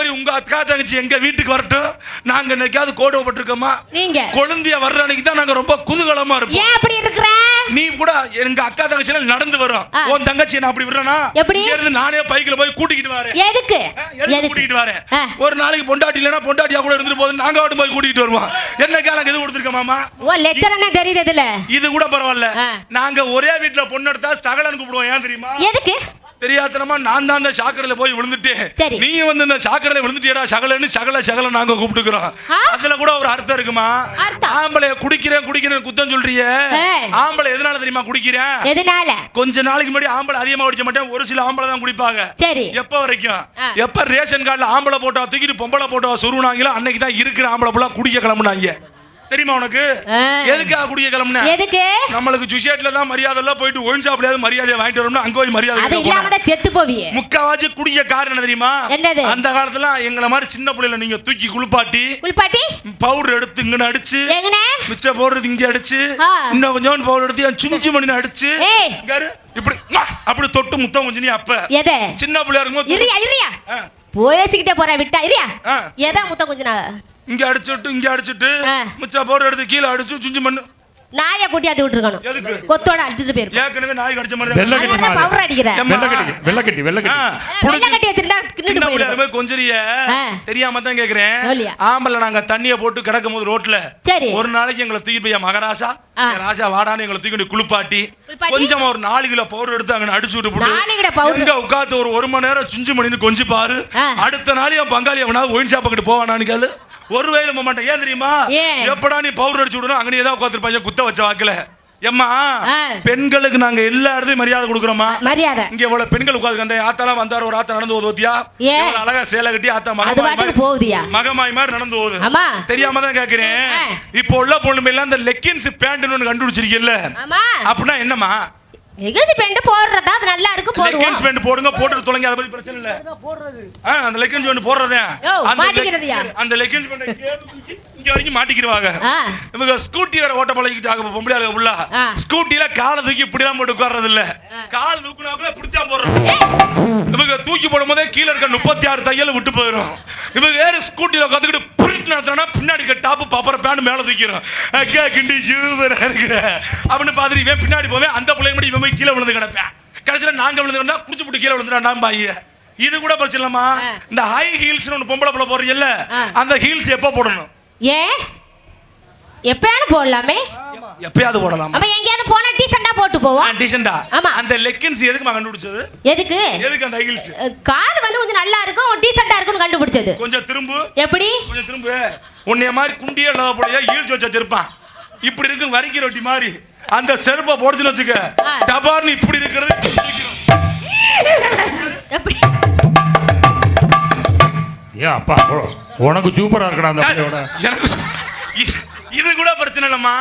மாதிரி உங்க அக்கா தங்கச்சி எங்க வீட்டுக்கு வரட்டும். நாங்க என்னைக்காவது கோடுபட்டிருக்கோமா? நீங்க கொழுந்திய வர்ற அன்னைக்கு தான் நாங்க ரொம்ப குதூகலமா இருப்போம். ஏன் அப்படி இருக்கற? நீ கூட எங்க அக்கா தங்கச்சி எல்லாம் நடந்து வரோம். உன் தங்கச்சி நான் அப்படி விடுறனா? இங்க இருந்து நானே பைக்ல போய் கூட்டிக்கிட்டு வரேன். எதுக்கு? கூட்டிக்கிட்டு வரேன். ஒரு நாளைக்கு பொண்டாட்டி இல்லனா பொண்டாட்டியா கூட இருந்துட்டு போது நாங்க ஆட்டு போய் கூட்டிக்கிட்டு வருவோம். என்ன கேளங்க எது கொடுத்திருக்க மாமா? ஓ லெச்சரனே தெரியுது இதுல. இது கூட பரவாயில்ல. நாங்க ஒரே வீட்ல பொண்ணு எடுத்தா சகலன்னு கூப்பிடுவோம். ஏன் தெரியுமா? எதுக்கு? தெரியாதனமா நான் தான் அந்த சாக்கடையில போய் விழுந்துட்டேன். நீங்க வந்து இந்த சாக்கடையில விழுந்துட்டியடா சகலன்னு சகல நாங்க கூப்பிட்டுக்கிறோம். அதுல கூட ஒரு அர்த்தம் இருக்குமா? ஆம்பளை குடிக்கிறேன் குத்தம் சொல்றியே. ஆம்பளை எதனால தெரியுமா குடிக்கிறேன்? எதனால? கொஞ்ச நாளைக்கு முன்னாடி ஆம்பளை அதிகமா குடிக்க மாட்டேன். ஒரு சில ஆம்பளை தான் குடிப்பாங்க. எப்ப வரைக்கும்? எப்ப ரேஷன் கார்டுல ஆம்பளை போட்டா தூக்கிட்டு பொம்பளை போட்டா சொருனாங்களோ அன்னைக்கு தான் இருக்கிற ஆம்பளை புள்ள குடிக்க கிளம்புனாங்க. தெரியுமா உனக்கு? எதுக்காக குடிக்க கிளம்புன? எதுக்கு? நம்மளுக்கு ஜுஷேட்ல தான் மரியாதை எல்லாம் போயிட்டு ஒயின் ஷாப்ல மரியாதை வாங்கிட்டு வரணும். அங்க போய் மரியாதை அது இல்லாம தான் செத்து போவியே. முக்காவாசி குடிக்க காரணம் என்ன தெரியுமா? அந்த காலத்துல எங்கள மாதிரி சின்ன பிள்ளைல நீங்க தூக்கி குளிப்பாட்டி பவுடர் எடுத்து இங்க அடிச்சு மிச்ச பவுடர் இங்க அடிச்சு இன்னும் கொஞ்சம் பவுடர் எடுத்து சுஞ்சி மணி அடிச்சு இப்படி அப்படி தொட்டு முத்தம் கொஞ்சம். நீ அப்ப சின்ன பிள்ளையா இருக்கும்போது போயசிக்கிட்டே போற விட்டா இரியா ஏதா முத்தம் கொஞ்சம் இங்க அடிச்சிட்டு மிச்ச பவுடர் எடுத்து கீழே அடிச்சு சுஞ்சி மண்ணு நாயை கூட்டியாந்து விட்டுருக்கணும். எதுக்கு? கொத்தோட அடிச்சிட்டு போயிருக்கு. ஏற்கனவே நாய் கடிச்ச மாதிரி பவுடர் அடிக்கிறேன். வெள்ளக்கட்டி வச்சிருந்தா சின்ன பிள்ளையாருமே கொஞ்சரிய தெரியாம தான் கேக்குறேன். ஆம்பளை நாங்க தண்ணிய போட்டு கிடக்கும் போது ரோட்ல ஒரு நாளைக்கு எங்களை தூக்கி போய் மகராசா ராசா வாடான்னு எங்களை தூக்கி குளிப்பாட்டி கொஞ்சம் ஒரு 4 கிலோ பவுடர் எடுத்து அங்க அடிச்சு விட்டு போட்டு எங்க உட்காந்து ஒரு மணி நேரம் சுஞ்சி மணின்னு கொஞ்சம் பாரு. அடுத்த நாள் என் பங்காளி அவனாவது ஒயின் ஷாப்புக்கிட்டு போவானான்னு கேளு. ஒரு வயல மாட்டேன். ஏன் தெரியுமா? எப்படா நீ பவுடர் அடிச்சு விடணும் அங்கே ஏதாவது உட்காந்துருப்பாங்க குத்த வச்ச வாக்குல. எம்மா பெண்களுக்கு நாங்க எல்லாருக்கும் மரியாதை கொடுக்குறோமா? மரியாதை. இங்க எவ்வளவு பெண்கள் உட்காந்து அந்த ஆத்தாலாம் வந்தாரு. ஒரு ஆத்தா நடந்து ஓதுவத்தியா அழகா சேலை கட்டி ஆத்தா மகமாய் மாதிரி நடந்து ஓது. தெரியாம தான் கேக்குறேன். இப்போ உள்ள பொண்ணுமே எல்லாம் அந்த லெக்கின்ஸ் பேண்ட் ஒன்று கண்டுபிடிச்சிருக்கீல்ல, அப்படின்னா என்னமா? லெகின்ஸ் பேண்ட் போடுறதா அது நல்லா இருக்கு போடுவோம். லெகின்ஸ் பேண்ட் போடுங்க, போட்டு தொலைங்க, அத பத்தி பிரச்சனை இல்ல. போடுறது அந்த லெகின்ஸ் பேண்ட் போடுறதே அந்த லெகின்ஸ் பேண்ட் இங்க வரைக்கும் மாட்டிக்கிடுவாங்க. இவங்க ஸ்கூட்டி வேற ஓட்ட பழகிட்டாங்க பொம்பளை ஆளுங்க உள்ள. ஸ்கூட்டில காலை தூக்கி இப்படி தான் போட்டு உட்கார்றது இல்ல, கால் தூக்குனாக்குள்ள இப்படி தான் போடுறோம். இவங்க தூக்கி போடும்போதே கீழ இருக்க 36 தையல் விட்டு போயிடும். இவங்க வேற ஸ்கூட்டில உட்காந்துக்கிட்டு நடத்தினா பின்னாடி டாப்பு பாப்பற பேண்ட் மேல தூக்கிறோம். கிண்டி சூப்பரா இருக்கு அப்படின்னு பாத்துட்டு இவன் பின்னாடி போவேன். அந்த பிள்ளைங்க மட்டும் இவன் போய் கீழே விழுந்து கிடப்பேன். கடைசியில் நாங்க விழுந்துருந்தா குடிச்சு போட்டு கீழே விழுந்துடா நான் பாய்ய. இது கூட பிரச்சனை இல்லமா? இந்த ஹை ஹீல்ஸ் ஒன்று பொம்பளை பிள்ளை போடுறீங்கல்ல, அந்த ஹீல்ஸ் எப்போ போடணும்? ஏன் எப்பயாவது போடலாமே? எப்பயாவது போடலாம். அப்ப எங்கயாவது போனா டீசன்ட்டா போட்டு போவோம். டீசன்ட்டா? ஆமா. அந்த லெகின்ஸ் எதுக்கு கண்டுபிடிச்சது? எதுக்கு அந்த ஹீல்ஸ்? கால் வந்து கொஞ்சம் நல்லா இருக்கும், டீசன்ட்டா இருக்குன்னு கண்டுபிடிச்சது. கொஞ்சம் திரும்பு. எப்படி? கொஞ்சம் திரும்பு. உன்னைய மாதிரி குண்டியே இல்லாத போலயே ஹீல்ஸ் வச்ச செருப்பான் இப்படி இருக்கு வரிக்கி ரொட்டி மாதிரி. அந்த செருப்பை போடுச்சுன்னு வச்சுக்க டபார்னு இப்படி இருக்கிறது. எப்படி? ஏ அப்பா உனக்கு சூப்பரா இருக்கடா அந்த பையோட. எனக்கு இது கூட பிரச்சனை இல்லம்மா.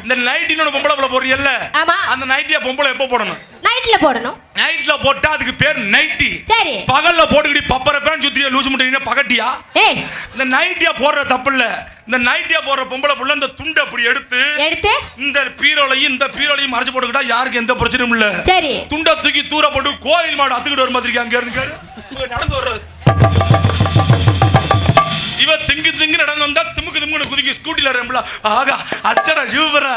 இந்த நைட்டினோட பொம்பளை புள்ள போறீங்கல்ல, அந்த நைட்டியா பொம்பளை எப்போ போடணும்? நைட்ல போடணும். நைட்ல போட்டா அதுக்கு பேர் நைட்டி. சரி. பகல்ல போட்டுக்கிடி பப்பர பேன் சுத்திய லூஸ் முட்டைனா பகட்டியா? ஏய் இந்த நைட்டியா போடுற தப்பு இல்ல. இந்த நைட்டியா போடுற பொம்பளை புள்ள இந்த துண்டை அப்படி எடுத்து இந்த பீரோலையும் இந்த பீரோலையும் மறைச்சு போட்டுக்கிட்டா யாருக்கு எந்த பிரச்சனையும் இல்ல. சரி. துண்டை தூக்கி தூர போட்டு கோயில் மாடு அத்துக்கிட்டு வர மாதிரி அங்க இருந்து நடந்து வர்றது. இவ திங்கு நடந்து வந்தா திமுக்கு குதிக்கி ஸ்கூட்டில ரம்பல ஆகா அச்சடா யூவரா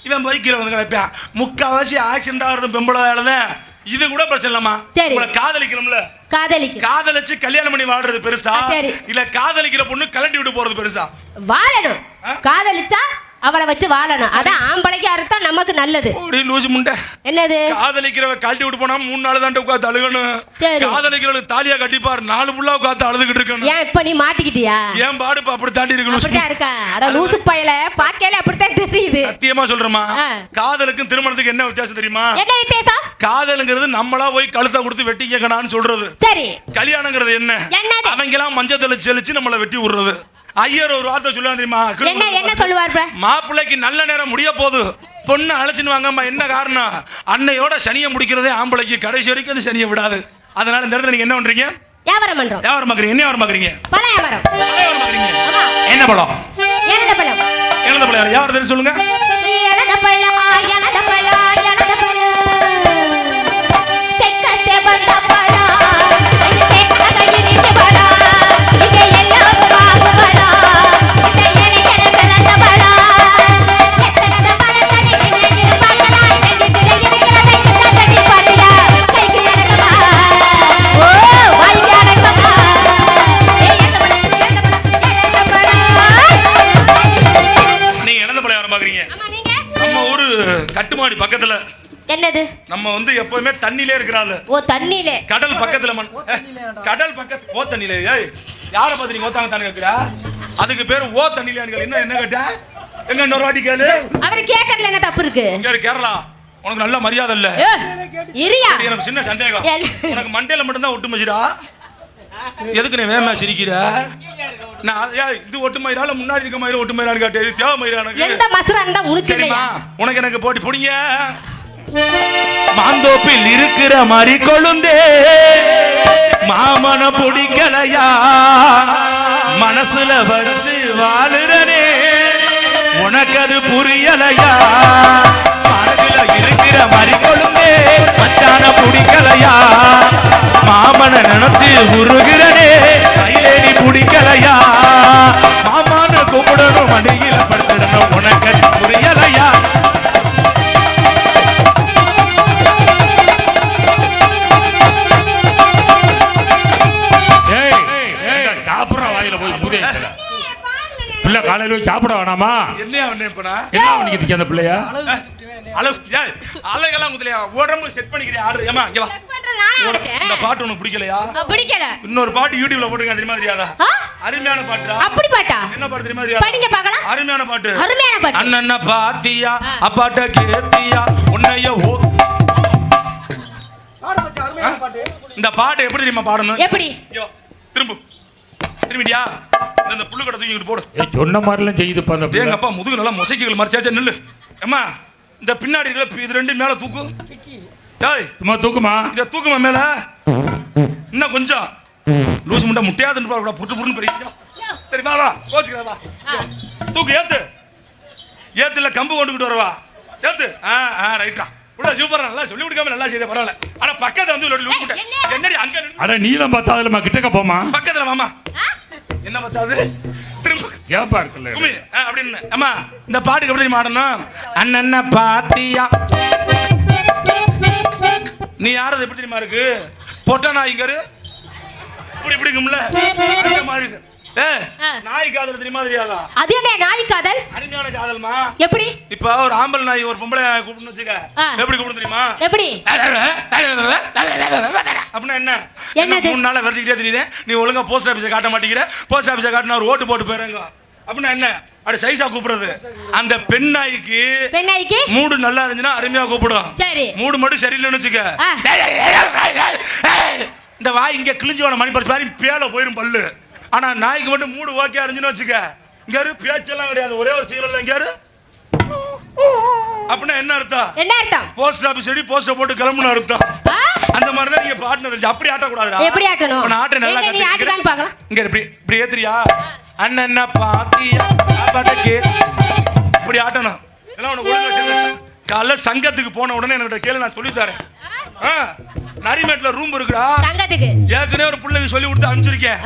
இவன் பைக்கில வந்து கிளப்பியான். முக்காவாசி ஆக்சிடென்ட் ஆகிறது பெம்பளை வேலைதான். இது கூட பிரச்சனை இல்லம்மா. காதலிக்கிறோம்ல, காதலிச்சு கல்யாணம் பண்ணி வாழ்றது பெருசா இல்ல காதலிக்கிற பொண்ணு கலட்டி விட்டு போறது பெருசா? வாழணும். காதலிச்சா அவளை வச்சு வாழணும். அதான் ஆம்பளைக்கு அறுத்தா நமக்கு நல்லது. ஒரு லூசு முண்டை. என்னது? காதலிக்கிறவ கழட்டி விட்டு போனா 3 நாள் தான் உட்காந்து அழுகணும். காதலிக்கிறவளுக்கு தாலியா கட்டிப்பார் 4 புள்ளா உட்காந்து அழுதுகிட்டு இருக்கணும். ஏன் இப்ப நீ மாட்டிக்கிட்டியா? ஏன் பாடுப்பா அப்படி தாண்டி இருக்கணும். அப்படிதான் இருக்கா? அட லூசு பையல பாக்கையில அப்படித்தான் தெரியுது. சத்தியமா சொல்றேமா, காதலுக்கும் திருமணத்துக்கு என்ன வித்தியாசம் தெரியுமா? என்ன வித்தியாசம்? காதலுங்கிறது நம்மளா போய் கழுத்தை கொடுத்து வெட்டி கேட்கணும்னு சொல்றது. சரி. கல்யாணங்கிறது என்ன? அவங்க எல்லாம் மஞ்சள் தெளிச்சு நம்மளை வெட்டி விடுறது. ஐயர் ஒரு வார்த்தை சொல்லுவாங்க தெரியுமா? என்ன சொல்லுவார்? மாப்பிள்ளைக்கு நல்ல நேரம் முடிய போகுது, பொண்ணு அழைச்சின்னு வாங்கம்மா. என்ன காரணம்? அன்னையோட சனியை முடிக்கிறதே ஆம்பளைக்கு கடைசி வரைக்கும் அந்த சனியை விடாது. அதனால இந்த இடத்துல நீங்க என்ன பண்றீங்க? வியாபாரம் பண்றோம். வியாபாரம் பாக்குறீங்க. என்ன வியாபாரம் பாக்குறீங்க? பழ வியாபாரம். என்ன பழம்? எனது பழம். எனது பழம் யார் தெரியும் சொல்லுங்க? எனது பழம், எனது பழம், எனது பழம். செக்க செவந்த பழம், இது செக்க கையிரிச்சு நம்ம வந்து எப்பவுமே தண்ணிலே இருக்கிறாள். ஓ தண்ணிலே. கடல் பக்கத்துல கடல் பக்கத்து ஓ தண்ணிலே. ஏய் யாரை பார்த்து நீ ஓத்தாங்க தானே கேட்கிறா? அதுக்கு பேர் ஓ தண்ணிலே. என்ன கேட்டா? எங்க இன்னொரு வாட்டி கேளு. அவர் கேட்கறதுல என்ன தப்பு இருக்கு? இங்க கேரளா உனக்கு நல்ல மரியாதை இல்ல. இரியா எனக்கு சின்ன சந்தேகம். உனக்கு மண்டையில மட்டும் தான் ஒட்டு மச்சிரா. எதுக்கு நீ வேமா சிரிக்கிற? நான் இது ஒட்டு மயிரால முன்னாடி இருக்க மயிர ஒட்டு மயிரான்னு கேட்டேன். இது தேவை மயிரா எனக்கு. எந்த மசுரன் தான் உனிச்சிடுமா? உனக்கு எனக்கு போட்டி புடிங்க. மாந்தோப்பில் இருக்கிற மாதிரி கொழுந்தே மாமன பிடிக்கலையா? மனசுல வச்சு வாழுறனே உனக்கு அது புரியலையா? மனசுல இருக்கிற மாதிரி கொழுந்தே மச்சான பிடிக்கலையா? மாமன நினைச்சு உருகிறனே கையிலே நீ பிடிக்கலையா? மாமான கூப்பிடணும் மடியில படுத்திடணும் உனக்கு அது புரியலையா? பிள்ளை காலையில போய் சாப்பிட வேணாமா? என்ன அவனுக்கு அந்த பிள்ளையா அழகெல்லாம் முதலையா உடம்பு செட் பண்ணிக்கிறேன். ஆர்டர் ஏமா இங்க வா. இந்த பாட்டு உனக்கு பிடிக்கலையா? பிடிக்கல. இன்னொரு பாட்டு யூடியூப்ல போடுங்க. தெரியுமா தெரியாதா? அருமையான பாட்டுடா. அப்படி பாட்டா? என்ன பாட்டு தெரியுமா தெரியாதா? படிங்க பார்க்கலாம். அருமையான பாட்டு. அருமையான பாட்டு. அண்ணன பாத்தியா அப்பாட்ட கேத்தியா உன்னைய ஓ. பாடு மச்சான் அருமையான பாட்டு. இந்த பாட்டு எப்படி தெரியுமா பாடணும்? எப்படி? திரும்பிடியா? இந்த புல்லு கடை தூக்கிட்டு போடு. சொன்ன மாதிரிலாம் செய்யுதுப்பா அந்த பிள்ளை. எங்க அப்பா முதுகு நல்லா மொசைக்குகள் மறைச்சாச்சா நில்லு. அம்மா இந்த பின்னாடி இது ரெண்டு மேல தூக்கு. டேய் சும்மா தூக்குமா? இத தூக்குமா மேல. இன்னும் கொஞ்சம் லூஸ் முண்டை முட்டையாதுன்னு பாரு புட்டு புட்டுன்னு பெரிய. சரி வா வா கோச்சுக்க வா. தூக்கு ஏத்து. ஏத்துல கம்பு கொண்டுக்கிட்டு வரவா. ஏத்து. ரைட்டா. உள்ள சூப்பரா நல்லா சொல்லி கொடுக்காம நல்லா செய்த பரவாயில்ல. ஆனா பக்கத்துல வந்து லூஸ் முட்டை. என்னடி அங்க அட நீலம் பார்த்தாதுலமா கிட்டக்க போமா. பக்கத்துல மாமா. என்ன பார்த்தாது? திரும்ப ஏப்பா இருக்குல்ல. அப்படின்னு அம்மா இந்த பாட்டுக்கு எப்படி மாடணும்? அண்ணன பாத்தியா நீ யாரது எப்படி தெரியுமா இருக்கு? பொட்ட நாய்ங்கரு இப்படி இப்படிக்கும்ல அந்த மாதிரி இருக்கு. நாய் காதல் தெரியுமா தெரியாதா? அது என்ன நாய் காதல்? அருமையான காதல்மா. எப்படி? இப்ப ஒரு ஆம்பளை நாய் ஒரு பொம்பளை கூப்பிடணும் வச்சுக்க. எப்படி கூப்பிடும் தெரியுமா? எப்படி? அப்படின்னா என்ன? என்னது? 3 நாளா விரட்டிக்கிட்டே தெரியுது. நீ ஒழுங்கா போஸ்ட் ஆபீஸை காட்ட மாட்டேங்கிற. போஸ்ட் ஆபீஸை காட்டினா ஒரு ஓட்டு போட்டு போயிடுங்க. அப்படின்னா என்ன? அது சைஸா கூப்பிடுறது. அந்த பெண் நாய்க்கு மூடு நல்லா இருந்துச்சுன்னா அருமையா கூப்பிடும். சரி மூடு மட்டும் சரியில்லைன்னு வச்சுக்க. இந்த வாய் இங்க கிழிஞ்சோன மணி பரிசு மாதிரி பேல போயிடும் பல்லு. ஆனா நாய்க்கு மட்டும் மூடு ஓகே இருந்துச்சுன்னு வச்சுக்க. இங்க பேச்செல்லாம் கிடையாது. ஒரே ஒரு சீரியல் இங்க அப்படின்னா என்ன அர்த்தம்? என்ன அர்த்தம்? போஸ்ட் ஆபீஸ் அடி போஸ்ட போட்டு கிளம்புன அர்த்தம். அந்த மாதிரி தான் நீங்க பாட்னது. அப்படி ஆட்ட கூடாதுடா. எப்படி ஆட்டணும்? நான் ஆட்ட நல்லா நீ ஆட்டிக்காம பார்க்கலாம். இங்க இப்படி ஏத்துறியா? அண்ணன பாத்தியா அபடக்கே இப்படி ஆட்டணும். எல்லாம் உனக்கு ஒழுங்கா செல்ல. காலைல சங்கத்துக்கு போன உடனே என்கிட்ட கேளு நான் சொல்லி தரேன். நரிமேட்ல ரூம் இருக்குடா சங்கத்துக்கு. ஏற்கனவே ஒரு பிள்ளைக்கு சொல்லி கொடுத்து அனுப்பிச்சிருக்கேன்.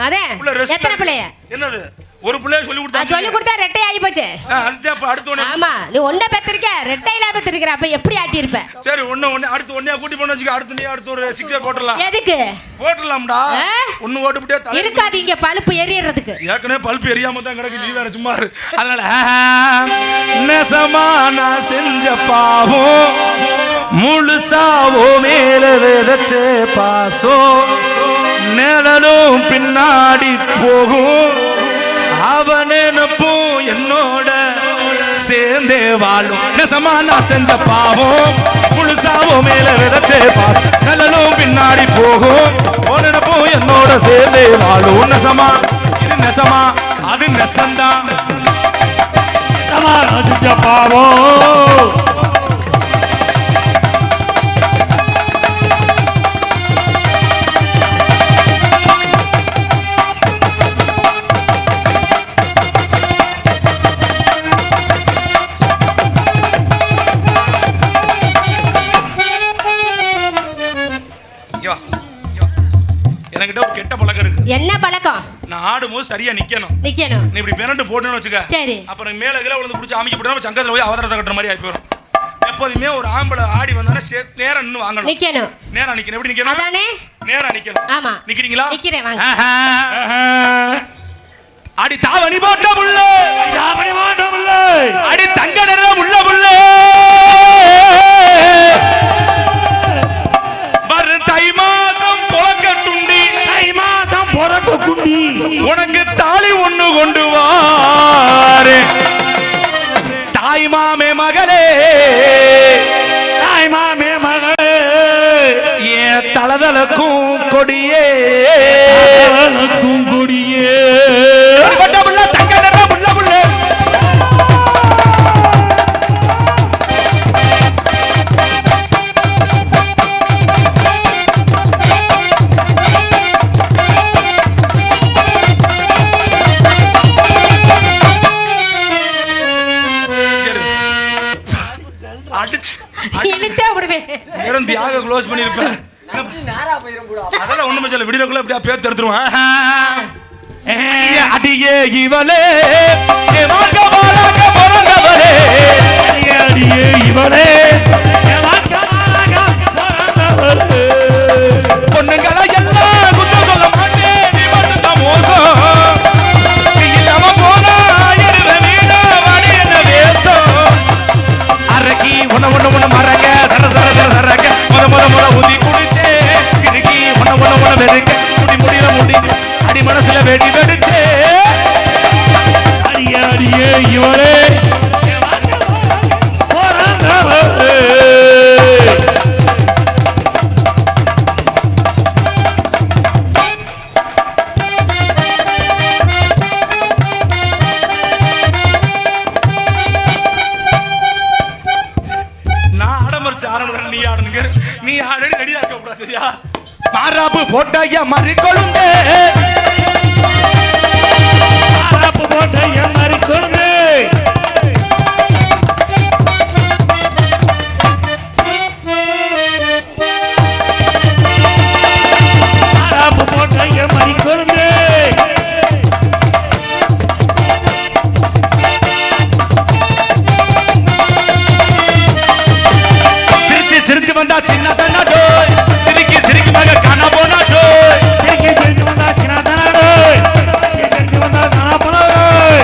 எத்தனை பிள்ளைய? என்னது ஒரு பிள்ளைய சொல்லி கொடுத்தா ரெட்டை ஆகி போச்சு. அடுத்து ஆமா நீ ஒண்ணே பெத்திருக்க ரெட்டையில பெத்திருக்கிற. அப்ப எப்படி ஆட்டி இருப்ப? சரி ஒண்ணு அடுத்து ஒண்ணே கூட்டி போன வச்சுக்க. அடுத்து ஒரு 6 போடலாம். எதுக்கு போடலாம்டா? ஒண்ணு ஓட்டுட்டே தலை இருக்காது. இங்க பல்ப் எரியறதுக்கு. ஏற்கனவே பல்ப் எரியாம தான் கிடக்கு. நீ வேற சும்மா இரு. அதனால நெசமா நான் செஞ்ச பாவம் முழுசாவோ மேல விதச்சே பாசோ நிழலும் பின்னாடி போகும். அவனப்போ என்னோட சேர்ந்தே வாழும். நெசமா நான் செஞ்ச பாவம் முழுசாவோ மேல விதச்சே பாசோ நிழலும் பின்னாடி போகும். அவனப்போ என்னோட சேர்ந்தே வாழும். நெசமா இது நெசமா அது நெசந்தான். பாவம் என்ன பழக்கம்? நான் ஆடும்போது சரியா நிக்கணும். நீ இப்படி பெரண்டு போடணும்னு வச்சுக்க. சரி அப்புறம் மேல கீழ விழுந்து புடிச்சு அமைக்க போடாம சங்கத்துல போய் அவதாரத்தை கட்டுற மாதிரி ஆயி போயிடும். எப்போதுமே ஒரு ஆம்பளை ஆடி வந்தானே நேரா நின்னு வாங்கணும். நிக்கணும். நேரா நிக்கணும். எப்படி நிக்கணும்? அதானே நேரா நிக்கணும். ஆமா நிக்கிறீங்களா? நிக்கிறேன் வாங்க. அடி தாவணி போட்ட புள்ள அடி தங்க நிற உள்ள புள்ள உனக்கு தாலி ஒண்ணு கொண்டு வாரு தாய் மாமே மகளே ஏன் தளதளக்கும் கொடியே தங்க நிற புள்ள புள்ள க்ளோஸ் பண்ணிருப்பேன் அதெல்லாம் ஒண்ணுமே சொல்ல விடியக்குள்ள அப்படியே பேர் தடுத்துருவான் அடியே இவளே பிறந்தவளே அடியே இவளே பொண்ணுங்களை எல்லாம் குத்த சொல்ல மாட்டேன் நீ மட்டும் மோசம் இல்லாம போனா வேஷம் அரக்கி உன மறக்க சர சர சர சரக்க முத ஊதி குடிச்சே கிறுக்கி உன வெறுக்க முடியல முடி அடி மனசுல வெடி வெடிச்சே அடியே இவளே நீ ஆல்ரெடி ரெடியா இருக்க கூடாது சரியா மாராப்பு போட்டாயா மறி கொழுந்தே மாராப்பு போட்டாயா மறி கொழுந்தே மாராப்பு போட்டாயா மறி கொழுந்தே சிரிச்சு வந்தா சின்ன தன்னா டோய் சிரிக்கி மக காணா போனா டோய் சிரிக்கி வந்தா சின்ன தன்னா டோய் சிரிக்கி வந்தா காணா போனா டோய்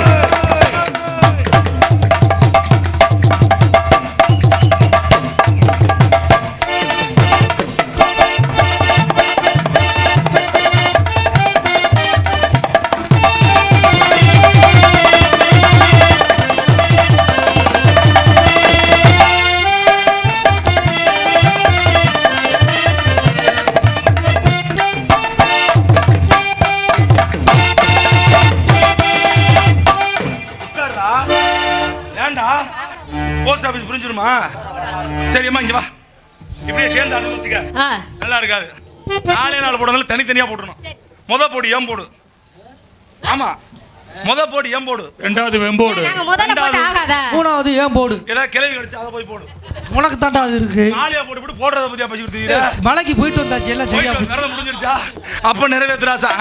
புரிஞ்சிருமா சரிம்மா இங்க வா இப்படியே சேர்ந்து அனுபவிச்சுக்க நல்லா இருக்காது நாளே நாள் போடுறதுல தனித்தனியா போட்டுறணும் முத போடு ஏன் போடு ஆமா முத போடு ஏன் போடு ரெண்டாவது வெம்போடு மூணாவது ஏன் போடு ஏதாவது கிளவி கிடைச்சு அதை போய் போடு உனக்கு தாண்டா அது இருக்கு நாளையா போட்டு போட்டு போடுறத பத்தியா பேசி கொடுத்தீங்க மலைக்கு போயிட்டு வந்தாச்சு எல்லாம் சரியா போச்சு முடிஞ்சிருச்சா அப்ப நிறைவேத்துறாசா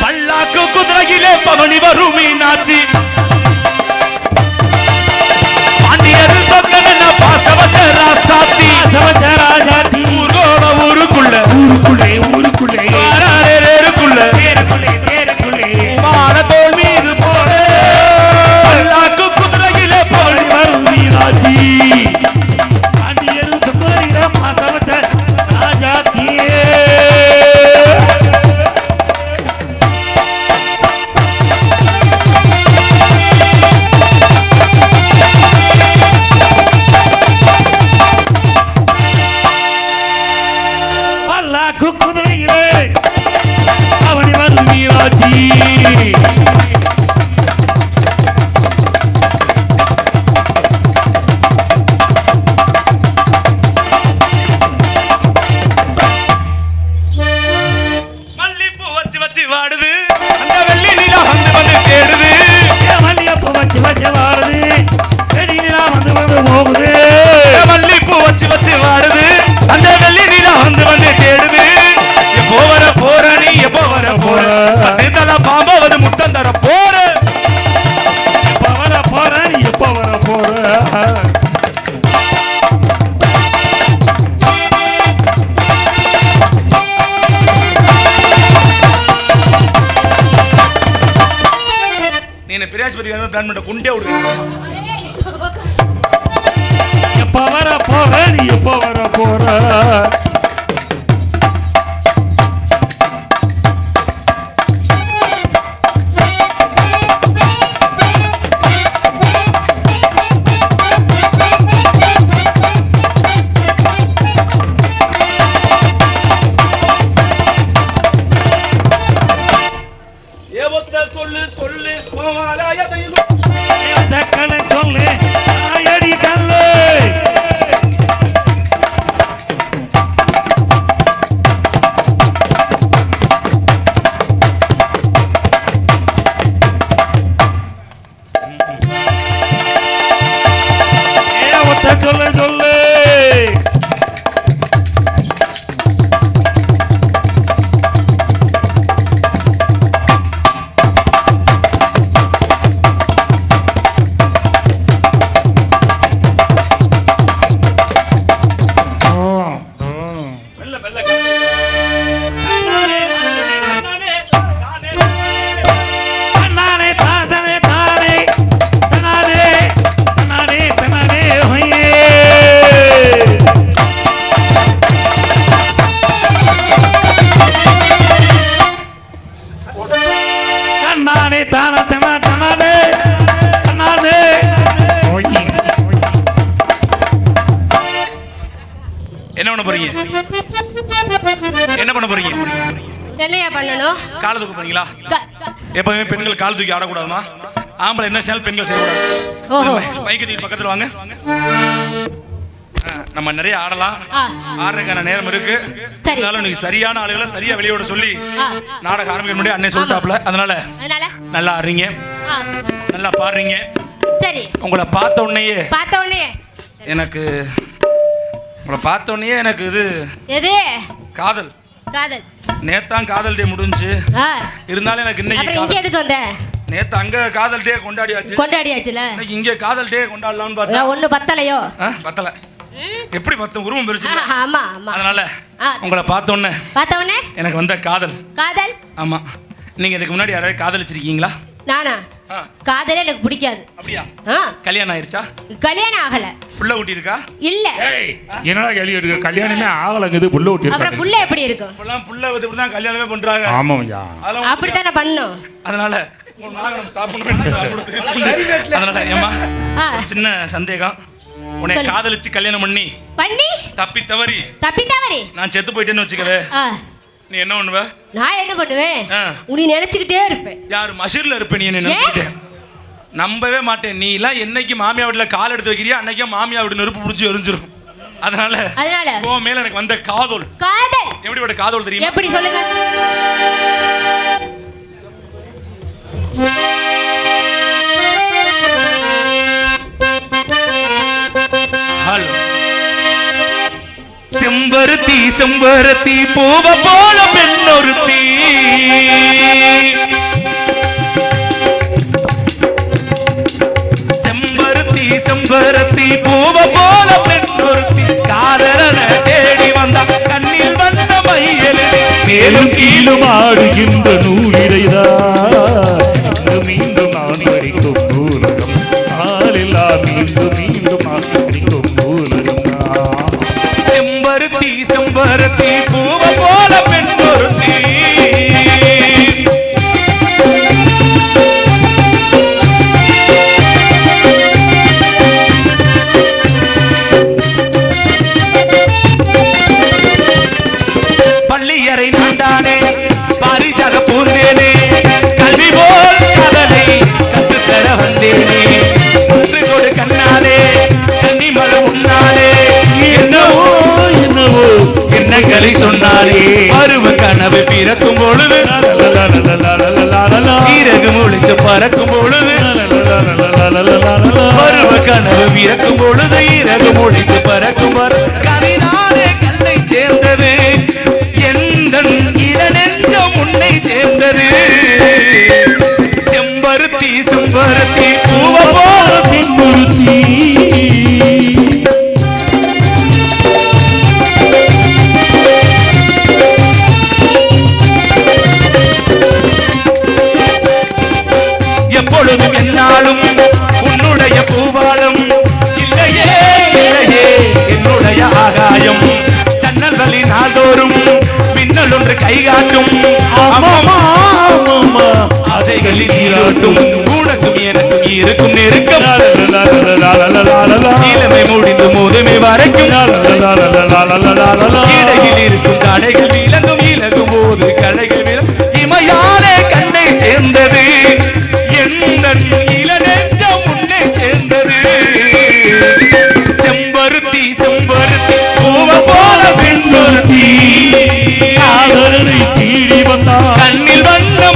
பல்லாக்கு குதிரையிலே பவனி வரும் மீனாட்சி பாண்டியது சொந்தன பாசவச்ச ராசாத்தி பாசவச்ச ராஜாத்தி ஊரோட ஊருக்குள்ள மான தோல் மீது போட பல்லாக்கு குதிரையிலே பவனி வரும் மீனாட்சி பாண்டியது சொந்தன பாசவச்ச ராஜாத்தி குதிரையிலே அவனி வரும் மீனாட்சி மல்லிப்பூ வச்சு வாடுது அந்த வெள்ளி நிலா வந்து தேடுது மல்லிப்பூ வச்சு வாடுது வெள்ளி நிலா வந்து போகுது மல்லிப்பூ வச்சு வாடுது அந்த வெள்ளி நிலா வந்து தேடுது எப்போ வர போற நீ எப்போ வர போற தல பாம்பாவது முட்டம் தர போற எப்போ வர போற நீ எப்போ வர போற நீ பிரியாஸ்பதி பிளான் பண்ண குண்டே விடுவேன் எப்போ வர போற நீ எப்போ வர போற ஏவத்த சொல்லு சொல்லு போவாலாயதையும் தக்கனை சொல்லு அடி கல்லு சொல்லு சொல்லு என்ன பண்ண போறீங்க? என்ன பண்ண போறீங்க? என்னையா பண்ணணும்? கால் தூக்க போறீங்களா? எப்பவுமே பெண்கள் கால் தூக்கி ஆடக்கூடாதுமா. ஆம்பளை என்ன செய்யலாம் பெண்கள் செய்யக்கூடாது. மைக்கு தூக்கி பக்கத்துல வாங்க. நம்ம நிறைய ஆடலாம், ஆடுறதுக்கான நேரம் இருக்கு. அதனால நீங்க சரியான ஆளுகளை சரியா வெளியோட சொல்லி நாடகம் ஆரம்பிக்க முடியாது அண்ணன் சொல்லிட்டாப்ல. அதனால நல்லா ஆடுறீங்க, நல்லா பாடுறீங்க. சரி, உங்களை பார்த்த உடனேயே எனக்கு இது எது காதல் காதல் நேத்தான் காதல் டே முடிஞ்சு இருந்தாலும் எனக்கு இன்னைக்கு எதுக்கு வந்த? நேத்து அங்க காதல் டே கொண்டாடியாச்சுல, இங்க காதல் டே கொண்டாடலாம்னு பார்த்தா ஒண்ணு பத்தலையோ? பத்தல. எப்படி பத்த உருவம் பெருசு. ஆமா ஆமா. அதனால உங்களை பார்த்த உடனே எனக்கு வந்த காதல். ஆமா. நீங்க இதுக்கு முன்னாடி யாராவது காதலிச்சிருக்கீங்களா? நானா? காதலே எனக்கு பிடிக்காது. அப்படியா? கல்யாணம் ஆயிருச்சா? கல்யாணம் ஆகல. புள்ள ஊட்டி இருக்கா? இல்ல. என்னடா கேள்வி இருக்கு? கல்யாணமே ஆகலங்குது, புள்ள ஊட்டி இருக்கு. அப்புறம் புள்ள எப்படி இருக்கும்? புள்ள வந்து இப்படி தான் கல்யாணமே பண்றாங்க. ஆமாய்யா, அப்படி தான பண்ணனும். அதனால அதனால ஏமா சின்ன சந்தேகம். உன்னை காதலிச்சு கல்யாணம் பண்ணி தப்பி தவறி நான் செத்து போயிட்டேன்னு வச்சுக்கவே, நீ என்ன பண்ணுவ? நான் என்ன பண்ணுவேன்? உன்னை நினைச்சுக்கிட்டே இருப்பேன். யார் மஷிர்ல இருப்ப? நீ என்ன நினைச்சுக்கிட்டே? நம்பவே மாட்டேன். நீ எல்லாம் என்னைக்கு மாமியா வீட்டுல கால் எடுத்து வைக்கிறியா அன்னைக்கே மாமியா வீட்டு நெருப்பு புடிச்சு எரிஞ்சிரும். அதனால உன் மேல எனக்கு வந்த காதல் எப்படிப்பட்ட காதல் தெரியுமா? எப்படி சொல்லுங்க. செம்பருத்தி செம்பருத்தி பூவ போல பெண்ணொருத்தி, செம்பருத்தி செம்பருத்தி பூவ போல பெண்ணொருத்தி, காதலன தேடி வந்த கண்ணில் வந்த மையல் மேலும் கீழும் ஆடுகின்ற நூலிரைதா மீண்டும் நான் படிக்கும் நூலகம் ஆளில்லா மீண்டும் மீண்டும் படிக்கும் நூலகம். செம்பருத்தி செம்பருத்தி பூவ போல பெண்ணொருத்தி, பள்ளியறை நான்தானே பாரிஜாத பூர்வேனே, கல்வி போல் கதனை கற்றுத்தர வந்தேனே, ஒன்று கொடு கண்ணாலே கன்னிமலை உன்னாலே என்னவோ என்னவோ எண்ணங்களை சொன்னாலே, பருவ கனவு பிறக்கும் பொழுது இறகு முளைத்து பறக்கும் பொழுது, பருவ கனவு பிறக்கும் பொழுது இறகு முளைத்து பறக்கும் கனிதானே கண்ணை சேர்ந்தது எந்த இளநெஞ்சம் உன்னை சேர்ந்தது. செம்பருத்தி செம்பருத்தி பூவ போல பெண்ணுறுத்தி, எப்பொழுதும் என்னாலும் உன்னுடைய பூபாலம் இல்லையே இல்லையே என்னுடைய ஆகாயம், ஜன்னல்களி நாள்தோறும் மின்னல் ஒன்று கைகாட்டும், ஆசைகளில் நீராட்டும், உனக்கும் எனக்கும் இருக்கும் நெருக்கம், இளமை முடிந்து முதுமை வரைக்கும், இடையில் இருக்கும் தடைகள் விலகும், இலகும் போது கடைகள் இமையானே கண்ணை சேர்ந்த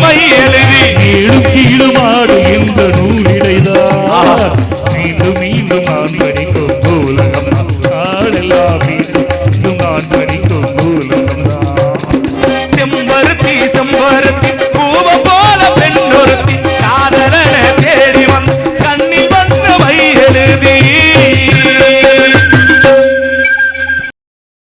மை எழுதி கீழும் கீழுமாடு இந்த நூலிடைதான் மீண்டும் மீண்டும் நான் படிக்கும் நூலகம் நாளெல்லாம் மீண்டும் நான் படிக்கும் நூலகம் தான் செம்பருத்தி செம்பருத்தி